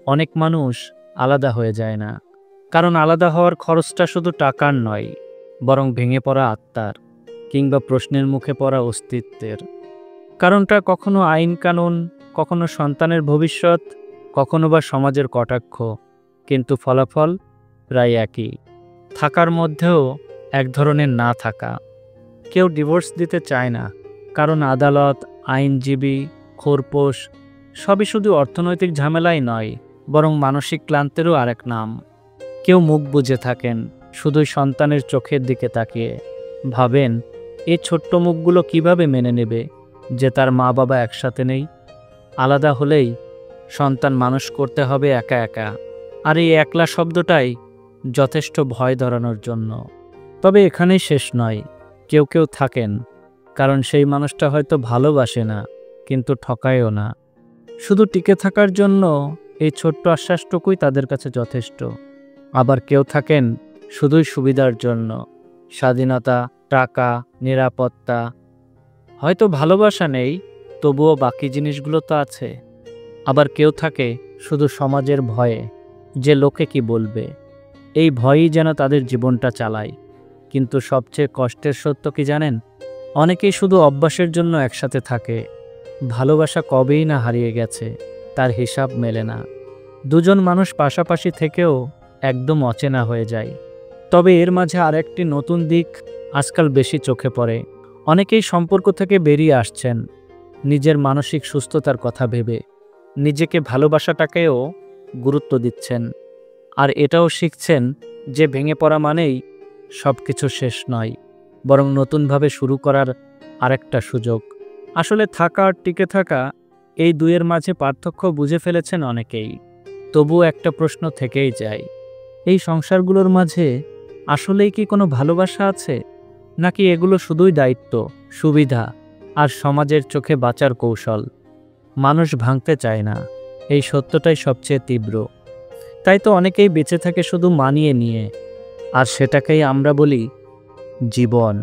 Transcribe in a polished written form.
অনেক মানুষ আলাদা হয়ে যায় না, কারণ আলাদা হওয়ার খরচটা শুধু টাকার নয়, বরং ভেঙে পড়া আত্মার কিংবা প্রশ্নের মুখে পড়া অস্তিত্বের। কারণটা কখনো আইন কানুন, কখনো সন্তানের ভবিষ্যৎ, কখনো বা সমাজের কটাক্ষ, কিন্তু ফলাফল প্রায় একই। থাকার মধ্যেও এক ধরনের না থাকা। কেউ ডিভোর্স দিতে চায় না, কারণ আদালত, আইনজীবী, খোরপোশ সবই শুধু অর্থনৈতিক ঝামেলাই নয়, বরং মানসিক ক্লান্তিরও আরেক নাম। কেউ মুখ বুজে থাকেন, শুধুই সন্তানের চোখের দিকে তাকিয়ে ভাবেন এই ছোট্ট মুখগুলো কিভাবে মেনে নেবে যে তার মা বাবা একসাথে নেই। আলাদা হলেই সন্তান মানুষ করতে হবে একা একা, আর এই একলা শব্দটাই যথেষ্ট ভয় ধরানোর জন্য। তবে এখানেই শেষ নয়। কেউ কেউ থাকেন কারণ সেই মানুষটা হয়তো ভালোবাসে না, কিন্তু ঠকায়ও না। শুধু টিকে থাকার জন্য এই ছোট্ট আশ্বাসটুকুই তাদের কাছে যথেষ্ট। আবার কেউ থাকেন শুধুই সুবিধার জন্য, স্বাধীনতা, টাকা, নিরাপত্তা। হয়তো ভালোবাসা নেই, তবুও বাকি জিনিসগুলো তো আছে। আবার কেউ থাকে শুধু সমাজের ভয়ে, যে লোকে কি বলবে। এই ভয়ই যেন তাদের জীবনটা চালায়। কিন্তু সবচেয়ে কষ্টের সত্য কি জানেন? অনেকেই শুধু অভ্যাসের জন্য একসাথে থাকে। ভালোবাসা কবেই না হারিয়ে গেছে, তার হিসাব মেলে না। দুজন মানুষ পাশাপাশি থেকেও একদম অচেনা হয়ে যায়। তবে এর মাঝে আরেকটি নতুন দিক আজকাল বেশি চোখে পড়ে। অনেকেই সম্পর্ক থেকে বেরিয়ে আসছেন নিজের মানসিক সুস্থতার কথা ভেবে। নিজেকে ভালোবাসাটাকেও গুরুত্ব দিচ্ছেন, আর এটাও শিখছেন যে ভেঙে পড়া মানেই সব কিছু শেষ নয়, বরং নতুনভাবে শুরু করার আরেকটা সুযোগ। আসলে থাকা আর টিকে থাকা, এই দুয়ের মাঝে পার্থক্য বুঝে ফেলেছেন অনেকেই। তবুও একটা প্রশ্ন থেকেই যায়, এই সংসারগুলোর মাঝে আসলেই কি কোনো ভালোবাসা আছে, নাকি এগুলো শুধুই দায়িত্ব, সুবিধা আর সমাজের চোখে বাঁচার কৌশল? মানুষ ভাঙতে চায় না, এই সত্যটাই সবচেয়ে তীব্র। তাই তো অনেকেই বেঁচে থাকে শুধু মানিয়ে নিয়ে, আর সেটাকেই আমরা বলি জীবন।